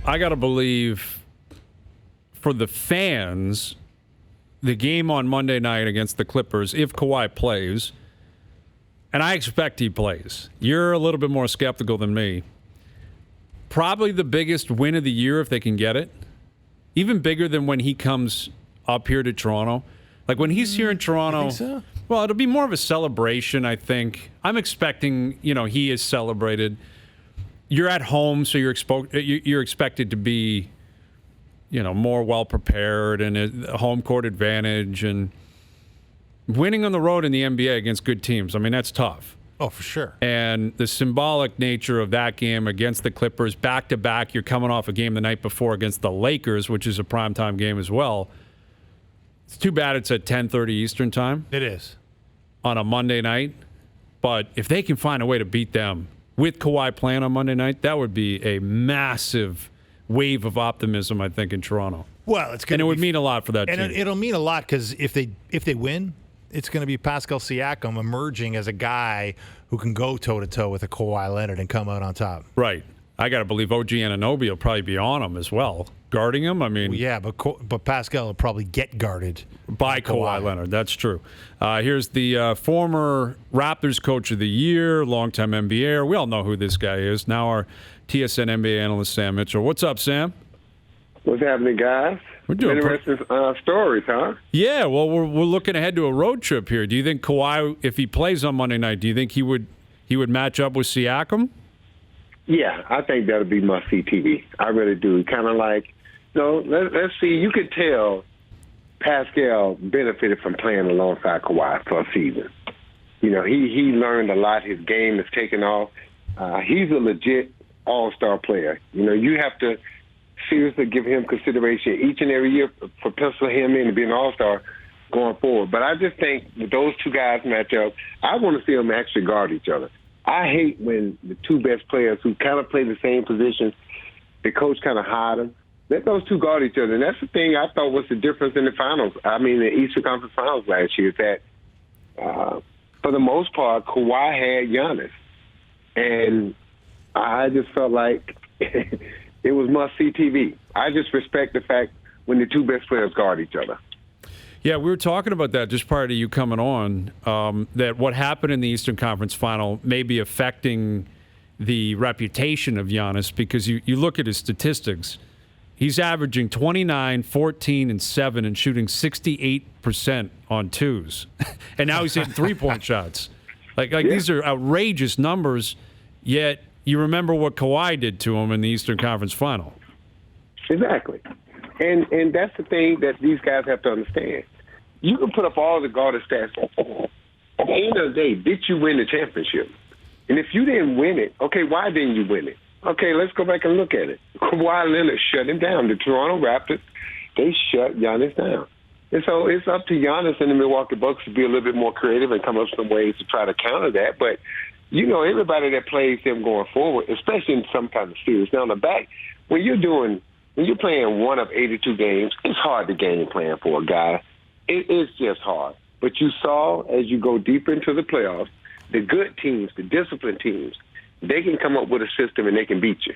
I got to believe for the fans, the game on Monday night against the Clippers, if Kawhi plays, and I expect he plays, you're a little bit more skeptical than me. Probably the biggest win of the year if they can get it. Even bigger than when he comes up here to Toronto. Like when he's here in Toronto, You think so? well, it'll be more of a celebration, I think. I'm expecting, he is celebrated. You're at home, so you're expected to be, more well-prepared and a home court advantage. And winning on the road in the NBA against good teams, I mean, that's tough. Oh, for sure. And the symbolic nature of that game against the Clippers, back-to-back, you're coming off a game the night before against the Lakers, which is a primetime game as well. It's too bad it's at 10:30 Eastern time. It is. On a Monday night. But if they can find a way to beat them with Kawhi playing on Monday night, that would be a massive wave of optimism, I think, in Toronto. Well, it's going and it would mean a lot for that team. And it'll mean a lot because if they win, it's going to be Pascal Siakam emerging as a guy who can go toe-to-toe with a Kawhi Leonard and come out on top. Right. I got to believe OG Anunoby will probably be on him as well, guarding him. I mean, well, yeah, but Pascal will probably get guarded by Kawhi Leonard. That's true. Here's the former Raptors Coach of the Year, longtime NBAer. We all know who this guy is. Now our TSN NBA analyst, Sam Mitchell. What's up, Sam? What's happening, guys? We're doing interesting stories, huh? Yeah, well, we're looking ahead to a road trip here. Do you think Kawhi, if he plays on Monday night, do you think he would match up with Siakam? Yeah, I think that would be must-see TV. I really do. Kind of like, let's see. You could tell Pascal benefited from playing alongside Kawhi for a season. He learned a lot. His game has taken off. He's a legit all-star player. You have to seriously give him consideration each and every year for penciling him in to be an all-star going forward. But I just think with those two guys match up, I want to see them actually guard each other. I hate when the two best players who kind of play the same position, the coach kind of hide them. Let those two guard each other. And that's the thing I thought was the difference in the finals. I mean, the Eastern Conference Finals last year, that for the most part, Kawhi had Giannis. And I just felt like it was must-see TV. I just respect the fact when the two best players guard each other. Yeah, we were talking about that just prior to you coming on, that what happened in the Eastern Conference Final may be affecting the reputation of Giannis because you look at his statistics. He's averaging 29, 14, and 7 and shooting 68% on twos. And now he's hitting three-point shots. Like These are outrageous numbers, yet you remember what Kawhi did to him in the Eastern Conference Final. Exactly. And that's the thing that these guys have to understand. You can put up all the guarded stats. At the end of the day, did you win the championship? And if you didn't win it, okay, why didn't you win it? Okay, let's go back and look at it. Kawhi Leonard shut him down. The Toronto Raptors, they shut Giannis down. And so it's up to Giannis and the Milwaukee Bucks to be a little bit more creative and come up with some ways to try to counter that. But, everybody that plays him going forward, especially in some kind of series. Now, on the back, when you're playing one of 82 games, it's hard to game plan for a guy. It's just hard. But you saw as you go deeper into the playoffs, the good teams, the disciplined teams, they can come up with a system and they can beat you.